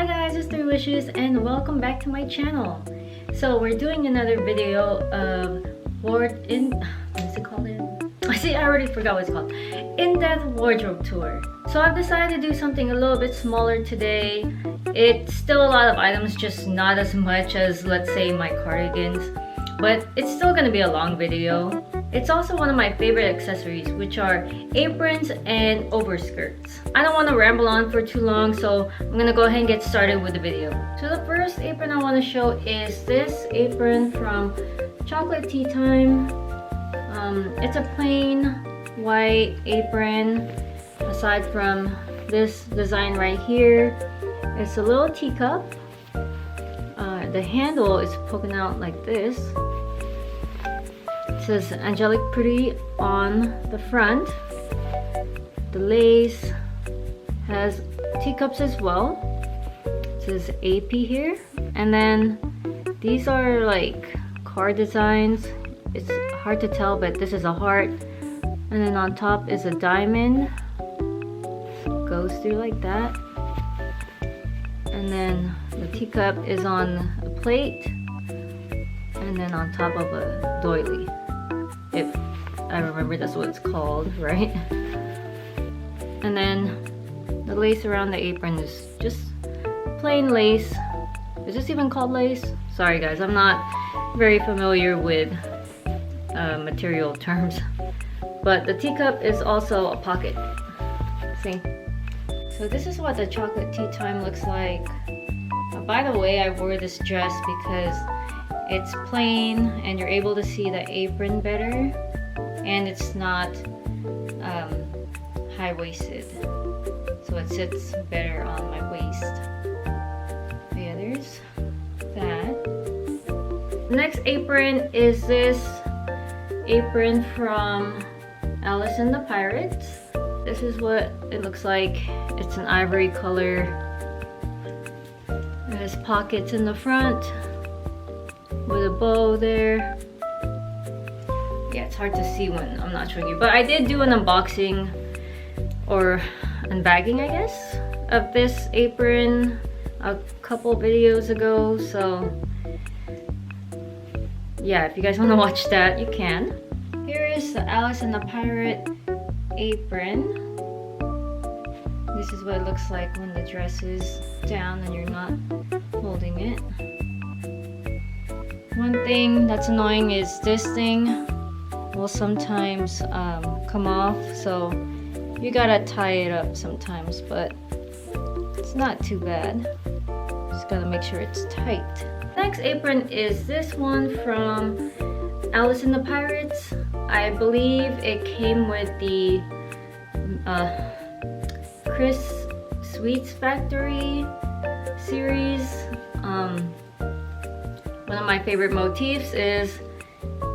guys, it's 3Wishes and welcome back to my channel. So we're doing another video of what's it called? I already forgot what it's called. In-depth wardrobe tour. So I've decided to do something a little bit smaller today. It's still a lot of items, just not as much as, let's say, my cardigans. But it's still gonna be a long video. It's also one of my favorite accessories, which are aprons and overskirts. I don't want to ramble on for too long, so I'm gonna go ahead and get started with the video. So the first apron I want to show is this apron from Chocolate Tea Time. It's a plain white apron. Aside from this design right here, it's a little teacup. The handle is poking out like this. It says Angelic Pretty on the front. The lace has teacups as well. It says AP here. And then these are like card designs. It's hard to tell, but this is a heart. And then on top is a diamond. Goes through like that. And then the teacup is on a plate. And then on top of a doily. If I remember that's what it's called, right? And then the lace around the apron is just plain lace. Is this even called lace? Sorry guys, I'm not very familiar with material terms. But the teacup is also a pocket. See? So this is what the Chocolate Tea Time looks like. By the way, I wore this dress because it's plain and you're able to see the apron better, and it's not high-waisted, so it sits better on my waist. But yeah, there's that. The next apron is this apron from Alice and the Pirates. This is what it looks like. It's an ivory color. It has pockets in the front with a bow there. Yeah, it's hard to see when I'm not showing you, but I did do an unboxing or unbagging, I guess, of this apron a couple videos ago, so yeah, if you guys want to watch that, you can. Here is the Alice and the Pirate apron. This is what it looks like when the dress is down and you're not holding it. One thing that's annoying is this thing will sometimes come off, so you gotta tie it up sometimes, but it's not too bad. Just gotta make sure it's tight. Next apron is this one from Alice and the Pirates. I believe it came with the Chris Sweets Factory series. One of my favorite motifs is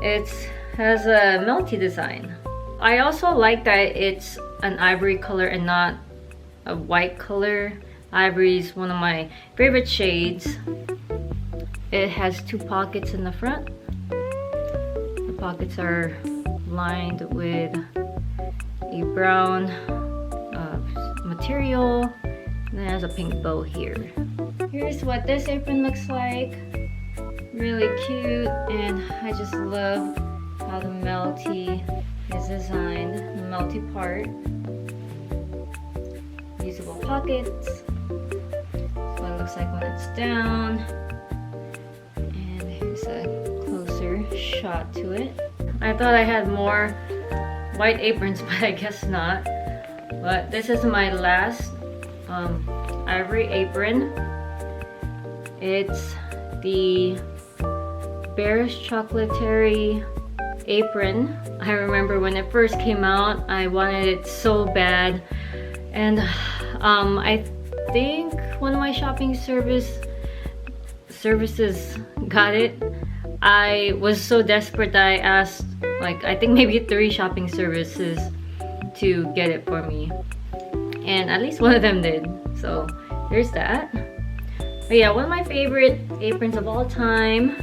it has a melty design. I also like that it's an ivory color and not a white color. Ivory is one of my favorite shades. It has two pockets in the front. The pockets are lined with a brown material, and it has a pink bow here. Here's what this apron looks like. Really cute, and I just love how the melty is designed, the melty part. Usable pockets. So it looks like when it's down. And here's a closer shot to it. I thought I had more white aprons, but I guess not. But this is my last ivory apron. It's the Bear's Chocolatory apron. I remember when it first came out, I wanted it so bad, and I think one of my shopping services got it. I was so desperate that I asked, like, I think maybe 3 shopping services to get it for me, and at least one of them did, so there's that. But yeah, one of my favorite aprons of all time,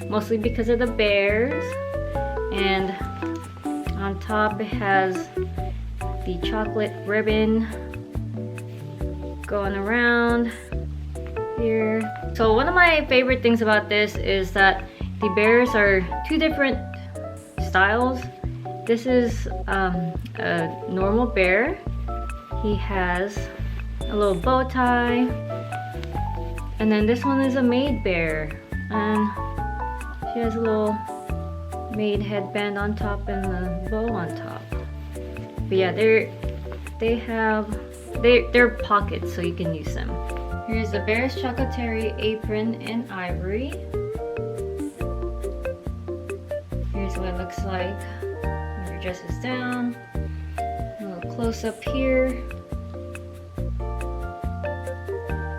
mostly because of the bears. And on top it has the chocolate ribbon going around. here. So one of my favorite things about this is that the bears are two different styles. This is a normal bear. He has a little bow tie, and then this one is a maid bear, and she has a little maid headband on top and a bow on top. But yeah, they're pockets, so you can use them. Here's the Bear's Chocolatieri apron in ivory. Here's what it looks like when your dress is down. A little close up here.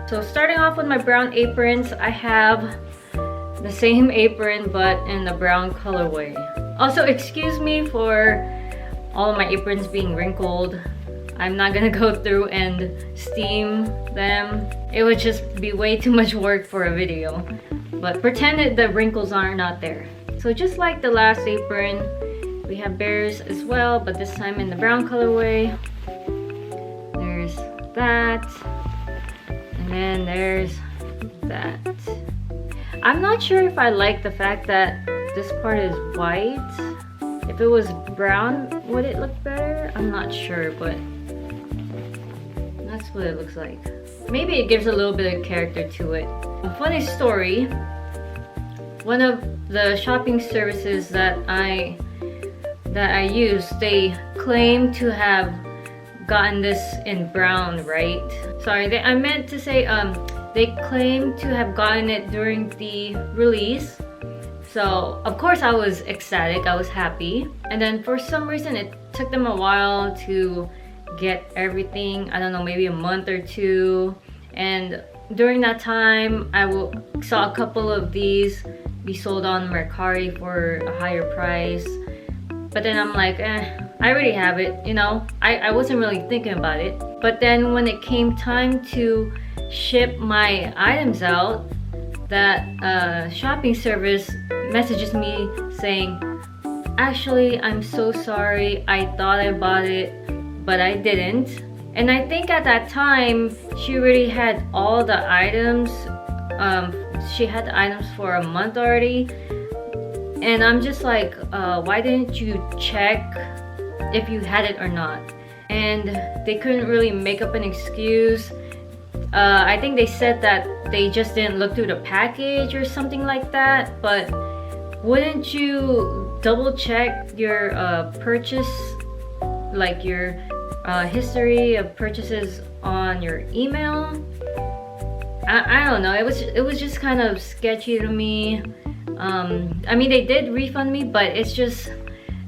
So starting off with my brown aprons, I have the same apron but in the brown colorway. Also, excuse me for all of my aprons being wrinkled. I'm not gonna go through and steam them. It would just be way too much work for a video. But pretend that the wrinkles are not there. So just like the last apron, we have bears as well, but this time in the brown colorway. There's that. And then there's that. I'm not sure if I like the fact that this part is white. If it was brown, would it look better? I'm not sure, but that's what it looks like. Maybe it gives a little bit of character to it. A funny story, one of the shopping services that I use, they claim to have gotten this in brown, right? Sorry, I meant to say they claim to have gotten it during the release. So of course I was ecstatic, I was happy. And then for some reason it took them a while to get everything. I don't know, maybe a month or two. And during that time I saw a couple of these be sold on Mercari for a higher price. But then I'm like, I already have it, you know? I wasn't really thinking about it. But then when it came time to ship my items out, that shopping service messages me saying, actually, I'm so sorry, I thought I bought it, but I didn't. And I think at that time, she already had all the items. She had the items for a month already. And I'm just like, why didn't you check if you had it or not? And they couldn't really make up an excuse. I think they said that they just didn't look through the package or something like that. But wouldn't you double check your purchase, like your history of purchases on your email? I don't know, it was just kind of sketchy to me. I mean, they did refund me, but it's just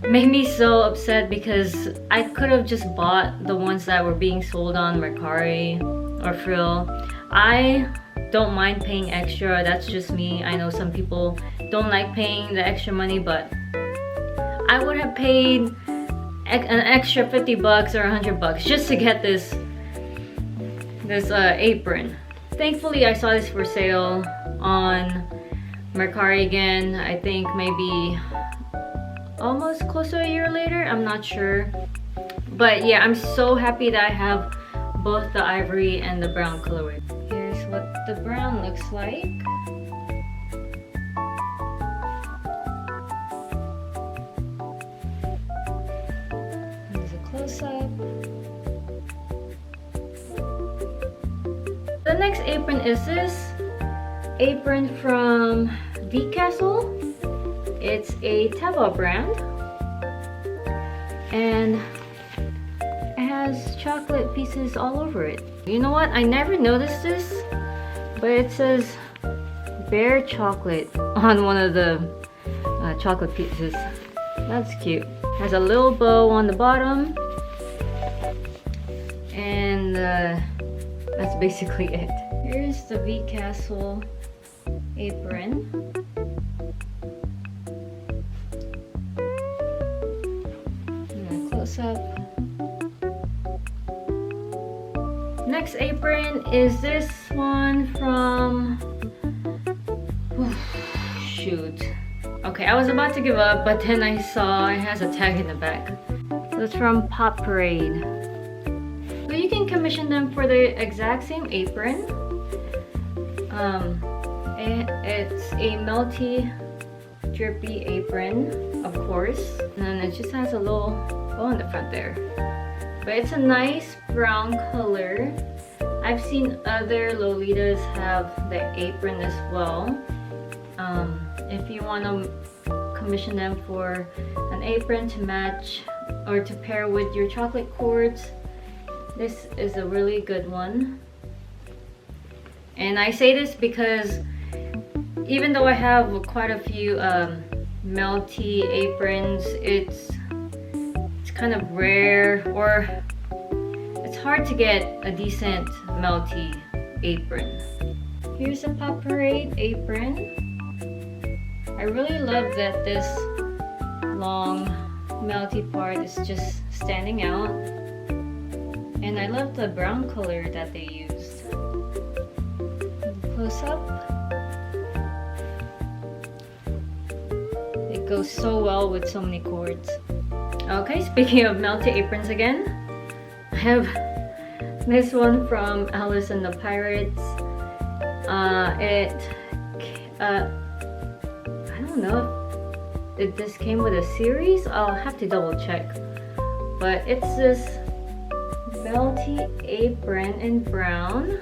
made me so upset because I could have just bought the ones that were being sold on Mercari or Frill. I don't mind paying extra, that's just me. I know some people don't like paying the extra money, but I would have paid an extra 50 bucks or 100 bucks just to get this apron. Thankfully, I saw this for sale on Mercari again. I think maybe almost close to a year later, I'm not sure. But yeah, I'm so happy that I have both the ivory and the brown colorway. Here's what the brown looks like. Here's a close-up. The next apron is this apron from Castle. It's a Teva brand, and it has chocolate pieces all over it. You know what? I never noticed this, but it says Bear Chocolate on one of the chocolate pieces. That's cute. Has a little bow on the bottom, and that's basically it. Here's the Castle apron. Close up. Next apron is this one from shoot. Okay, I was about to give up, but then I saw it has a tag in the back. So it's from Pop Parade. So you can commission them for the exact same apron. It's a melty drippy apron, of course, and it just has a little bow in the front there. But it's a nice brown color. I've seen other Lolitas have the apron as well. If you want to commission them for an apron to match or to pair with your chocolate cords, this is a really good one. And I say this because even though I have quite a few melty aprons, it's kind of rare, or it's hard to get a decent melty apron. Here's a Pop Parade apron. I really love that this long melty part is just standing out, and I love the brown color that they used. Close up. It goes so well with so many cords. Okay, speaking of melty aprons again, I have this one from Alice and the Pirates. I don't know if this came with a series. I'll have to double check. But it's this melty apron in brown.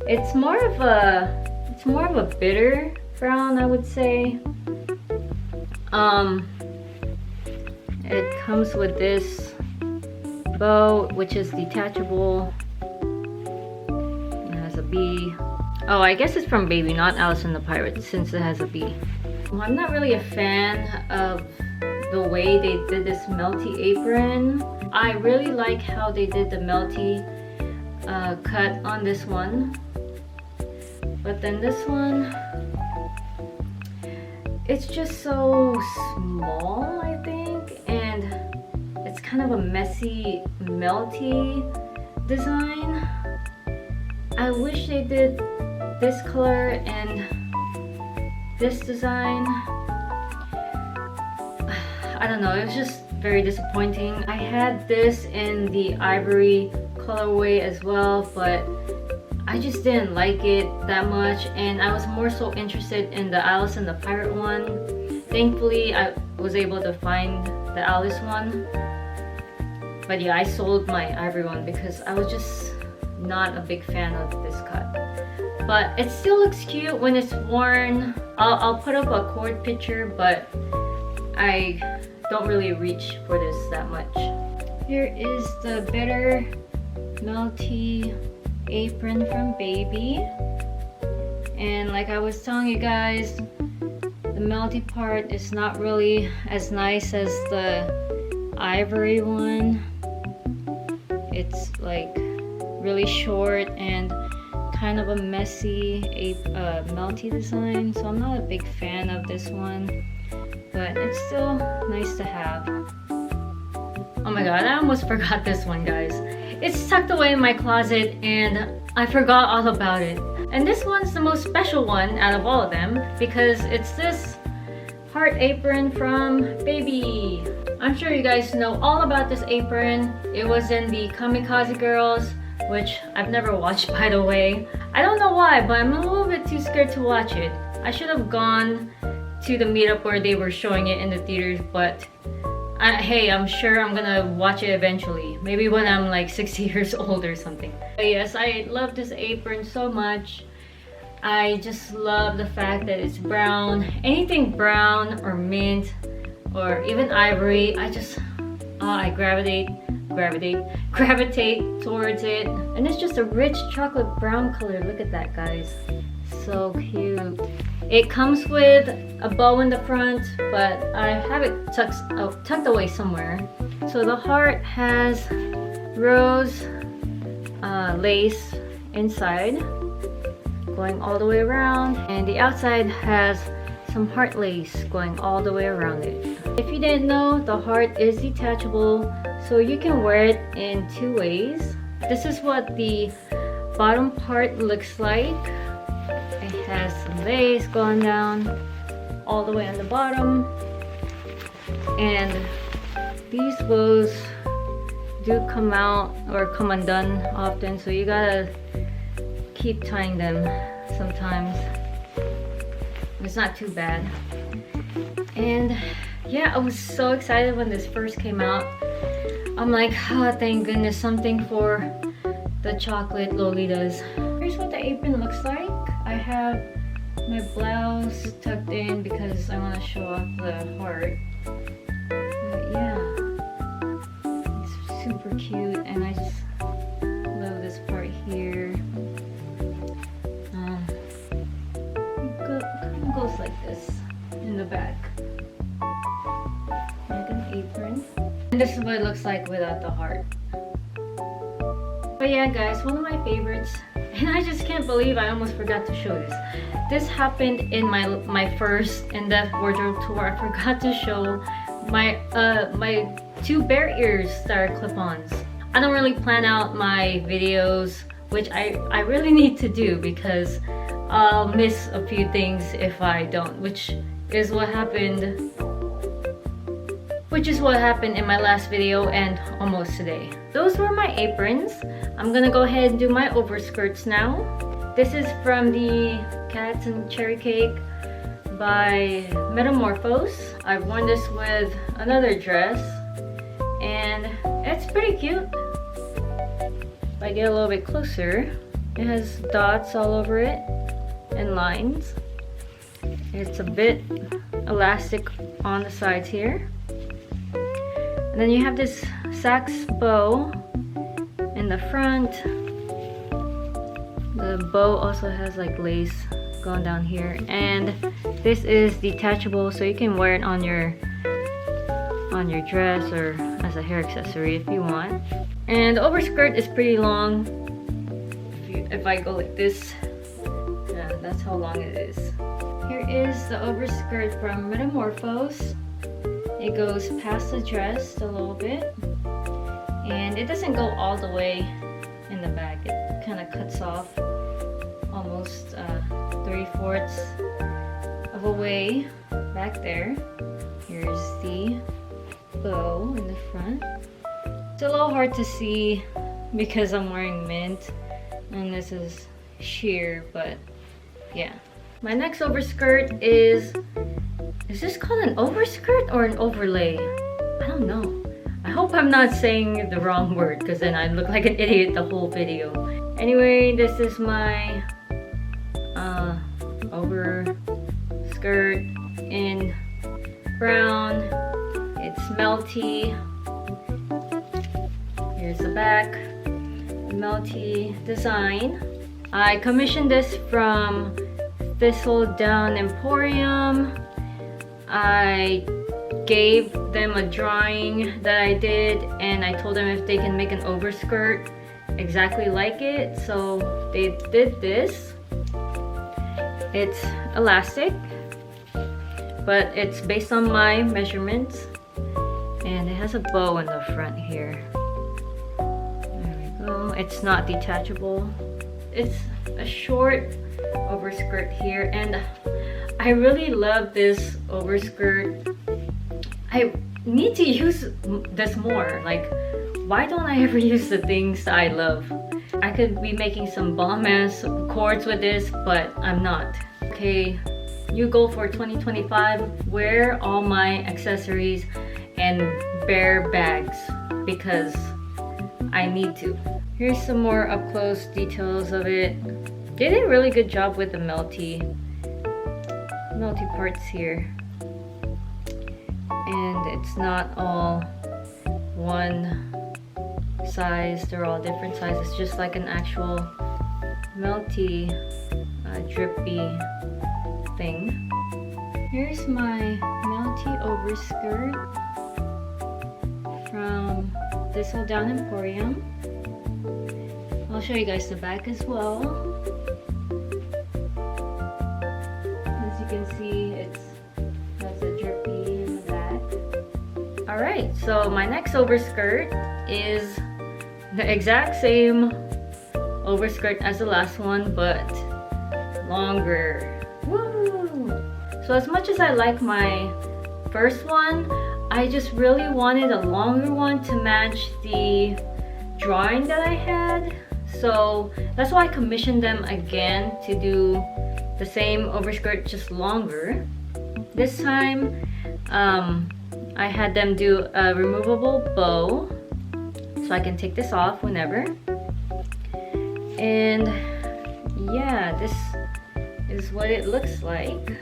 It's more of a bitter brown, I would say. It comes with this bow, which is detachable. It has a bee. Oh, I guess it's from Baby, not Alice and the Pirates, since it has a bee. Well, I'm not really a fan of the way they did this melty apron. I really like how they did the melty cut on this one. But then this one, it's just so small, I think, and it's kind of a messy, melty design. I wish they did this color and this design. I don't know, it was just very disappointing. I had this in the ivory colorway as well, but I just didn't like it that much, and I was more so interested in the Alice and the Pirate one. Thankfully, I was able to find the Alice one. But yeah, I sold my ivory one because I was just not a big fan of this cut. But it still looks cute when it's worn. I'll put up a cord picture, but I don't really reach for this that much. Here is the bitter melty apron from Baby, and like I was telling you guys, the melty part is not really as nice as the ivory one. It's like really short and kind of a messy melty design, so I'm not a big fan of this one, but it's still nice to have. Oh my god, I almost forgot this one, guys. It's tucked away in my closet and I forgot all about it. And this one's the most special one out of all of them because it's this heart apron from Baby. I'm sure you guys know all about this apron. It was in the Kamikaze Girls, which I've never watched, by the way. I don't know why, but I'm a little bit too scared to watch it. I should have gone to the meetup where they were showing it in the theaters, but hey, I'm sure I'm gonna watch it eventually. Maybe when I'm like 60 years old or something. But yes, I love this apron so much. I just love the fact that it's brown. Anything brown or mint or even ivory, I gravitate towards it. And it's just a rich chocolate brown color. Look at that, guys. So cute. It comes with a bow in the front, but I have it tucked away somewhere. So the heart has rose lace inside, going all the way around, and the outside has some heart lace going all the way around it. If you didn't know, the heart is detachable, so you can wear it in two ways. This is what the bottom part looks like. It has some lace going down all the way on the bottom, and these bows do come out or come undone often, so you gotta keep tying them sometimes. It's not too bad. And yeah, I was so excited when this first came out. I'm like, oh, thank goodness, something for the chocolate lolitas. Here's what the apron looks like. I have my blouse tucked in because I want to show off the heart. But yeah, it's super cute, and I just love this part here. It kind of goes like this in the back, like an apron. And this is what it looks like without the heart. But yeah, guys, one of my favorites, and I just can't believe I almost forgot to show this. This happened in my first in-depth wardrobe tour. I forgot to show my my 2 bear ears that are clip-ons. I don't really plan out my videos, which I really need to do because I'll miss a few things if I don't, which is what happened in my last video and almost today. Those were my aprons. I'm gonna go ahead and do my overskirts now. This is from the Cats and Cherry Cake by Metamorphose. I've worn this with another dress and it's pretty cute. If I get a little bit closer, it has dots all over it and lines. It's a bit elastic on the sides here. And then you have this sax bow in the front. The bow also has like lace going down here, and this is detachable, so you can wear it on your dress or as a hair accessory if you want. And the overskirt is pretty long. If I go like this, yeah, that's how long it is. Here is the overskirt from Metamorphose. It goes past the dress a little bit, and it doesn't go all the way in the back. It kind of cuts off almost 3/4 of a way back there. Here's the bow in the front. It's a little hard to see because I'm wearing mint and this is sheer, but yeah. My next overskirt is this called an overskirt or an overlay? I don't know. I hope I'm not saying the wrong word because then I look like an idiot the whole video. Anyway, this is my overskirt in brown. It's melty. Here's the back. Melty design. I commissioned this from Thistledown Emporium. I gave them a drawing that I did and I told them if they can make an overskirt exactly like it, so they did this. It's elastic, but it's based on my measurements, and it has a bow in the front here. There we go. It's not detachable. It's a short overskirt here, and I really love this overskirt. I need to use this more. Like, why don't I ever use the things that I love? I could be making some bomb ass cords with this, but I'm not. Okay, you go for 2025, wear all my accessories and bear bags because I need to. Here's some more up close details of it. They did a really good job with the melty parts here, and it's not all one size, they're all different sizes, just like an actual melty drippy thing. Here's my melty overskirt from Thistledown Emporium. I'll show you guys the back as well. As you can see, it has a drippy in the back. Alright, so my next overskirt is the exact same overskirt as the last one, but longer. Woo! So as much as I like my first one, I just really wanted a longer one to match the drawing that I had. So that's why I commissioned them again to do the same overskirt, just longer. This time I had them do a removable bow, so I can take this off whenever. And yeah, this is what it looks like.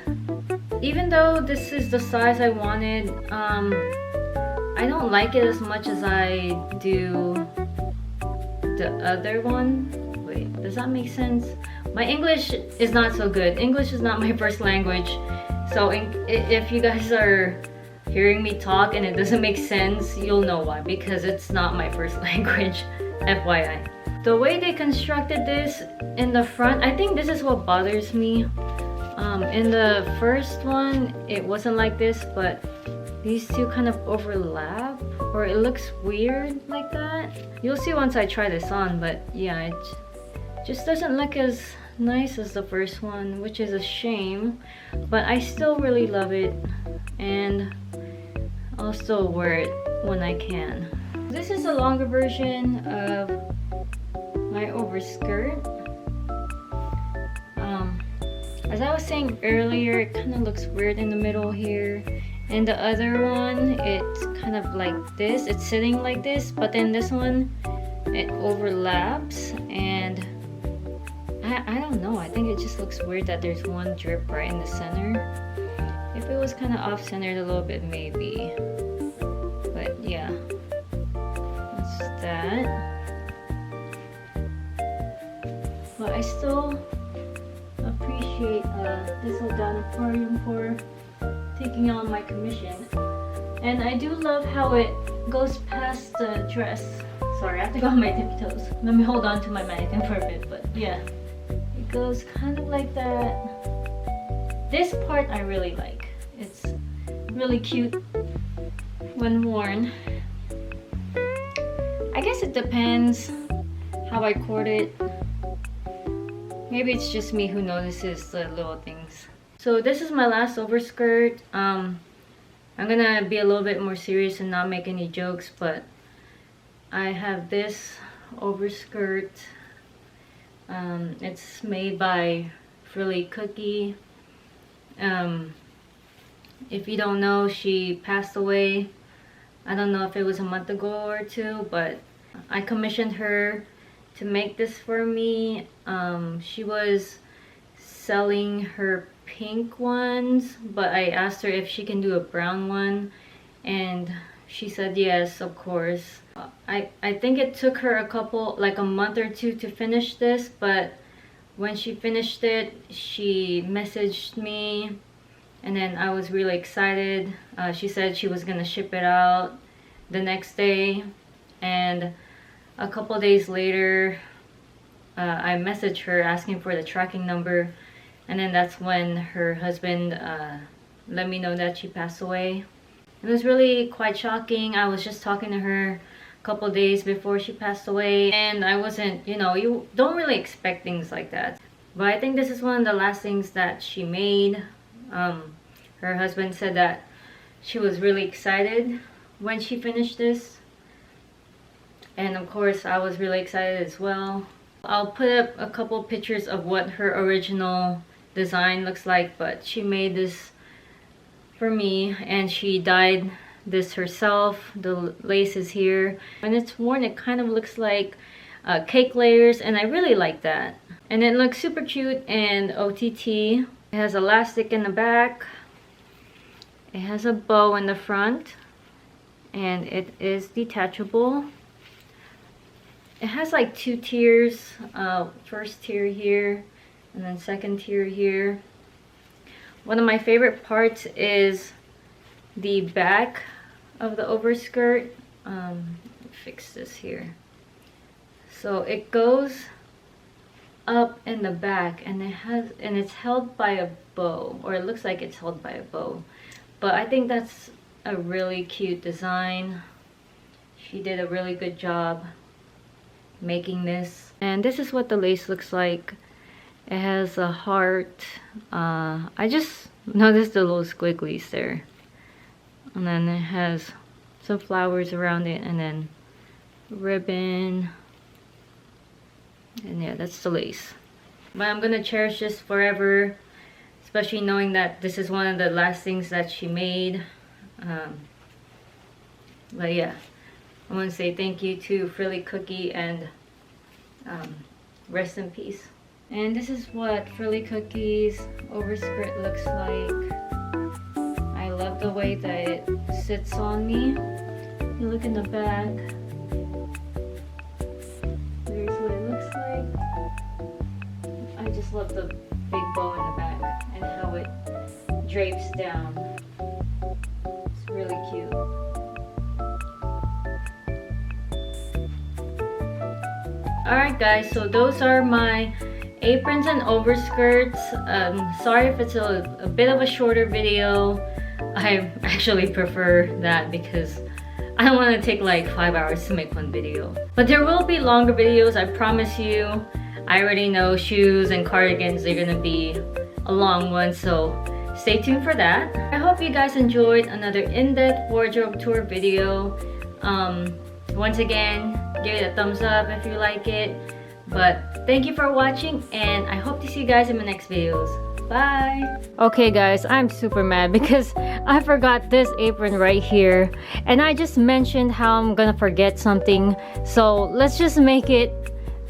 Even though this is the size I wanted, I don't like it as much as I do the other one. Wait, does that make sense? My English is not so good. English is not my first language, so if you guys are hearing me talk and it doesn't make sense, you'll know why, because it's not my first language, FYI. The way they constructed this in the front, I think this is what bothers me. In the first one, it wasn't like this, but these two kind of overlap, or it looks weird like that. You'll see once I try this on, but yeah, it just doesn't look as nice as the first one, which is a shame, but I still really love it, and I'll still wear it when I can. This is a longer version of my overskirt. As I was saying earlier, it kind of looks weird in the middle here. And the other one, it's kind of like this. It's sitting like this, but then this one, it overlaps, and I don't know. I think it just looks weird that there's one drip right in the center. If it was kind of off-centered a little bit, maybe. But yeah, that's that. But I still appreciate this Aquarium for taking on my commission. And I do love how it goes past the dress. Sorry, I have to go on my tippy toes. Let me hold on to my mannequin for a bit, but yeah. It goes kind of like that. This part I really like. It's really cute when worn. I guess it depends how I cord it. Maybe it's just me who notices the little things. So this is my last overskirt. I'm gonna be a little bit more serious and not make any jokes, but I have this overskirt. It's made by Frilly Cookie. If you don't know, she passed away. I don't know if it was a month ago or two, but I commissioned her to make this for me. She was selling her pink ones, but I asked her if she can do a brown one, and she said yes, of course. I think it took her a month or two to finish this, but when she finished it, she messaged me, and then I was really excited. She said she was gonna ship it out the next day, and a couple days later, I messaged her asking for the tracking number, and then that's when her husband let me know that she passed away. It was really quite shocking. I was just talking to her a couple days before she passed away, and I wasn't, you don't really expect things like that. But I think this is one of the last things that she made. Her husband said that she was really excited when she finished this. And of course, I was really excited as well. I'll put up a couple pictures of what her original design looks like, but she made this for me, and she dyed this herself. The lace is here. When it's worn, it kind of looks like cake layers, and I really like that. And it looks super cute and OTT. It has elastic in the back. It has a bow in the front, and it is detachable. It has like two tiers, first tier here and then second tier here. One of my favorite parts is the back of the overskirt. Fix this here. So it goes up in the back, and it's held by a bow, or it looks like it's held by a bow. But I think that's a really cute design. She did a really good job making this. And this is what the lace looks like. It has a heart. I just noticed the little squigglies there. And then it has some flowers around it, and then ribbon. And yeah, that's the lace. But I'm gonna cherish this forever, especially knowing that this is one of the last things that she made. But yeah, I want to say thank you to Frilly Cookie and rest in peace. And this is what Frilly Cookie's overskirt looks like. I love the way that it sits on me. You look in the back. There's what it looks like. I just love the big bow in the back and how it drapes down. It's really cute. Alright guys, so those are my aprons and overskirts. Sorry if it's a bit of a shorter video. I actually prefer that because I don't want to take like 5 hours to make one video. But there will be longer videos, I promise you. I already know shoes and cardigans are gonna be a long one, so stay tuned for that. I hope you guys enjoyed another in-depth wardrobe tour video. Once again, give it a thumbs up if you like it. But thank you for watching, and I hope to see you guys in my next videos. Bye! Okay guys, I'm super mad because I forgot this apron right here. And I just mentioned how I'm gonna forget something. So let's just make it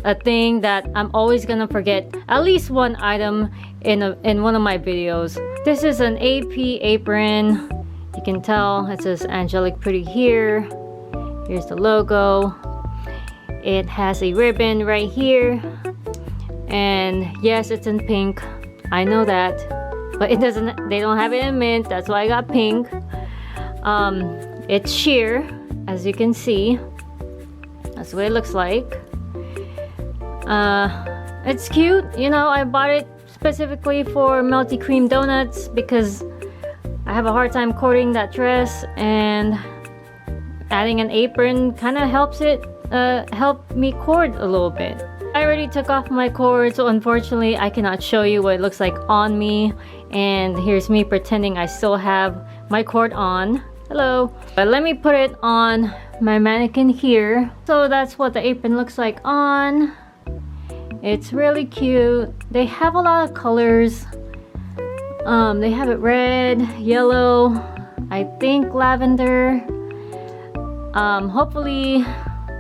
a thing that I'm always gonna forget at least one item in one of my videos. This is an AP apron. You can tell it says Angelic Pretty here. Here's the logo. It has a ribbon right here. And yes, it's in pink. I know that. But it doesn't, they don't have it in mint. That's why I got pink. It's sheer, as you can see. That's what it looks like. It's cute. You know, I bought it specifically for melty cream donuts because I have a hard time cording that dress, and adding an apron kind of helps it help me cord a little bit. I already took off my cord, so unfortunately I cannot show you what it looks like on me. And here's me pretending I still have my cord on. Hello. But let me put it on my mannequin here. So that's what the apron looks like on. It's really cute. They have a lot of colors. They have it red, yellow, I think lavender. Hopefully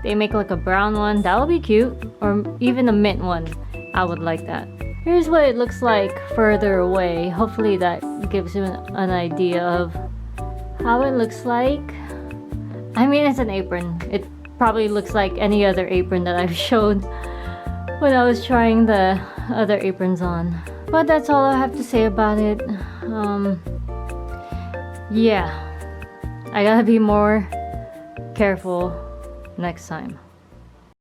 they make like a brown one. That would be cute. Or even a mint one. I would like that. Here's what it looks like further away. Hopefully that gives you an idea of how it looks like. I mean, it's an apron. It probably looks like any other apron that I've showed when I was trying the other aprons on. But that's all I have to say about it. Yeah, I gotta be more careful next time.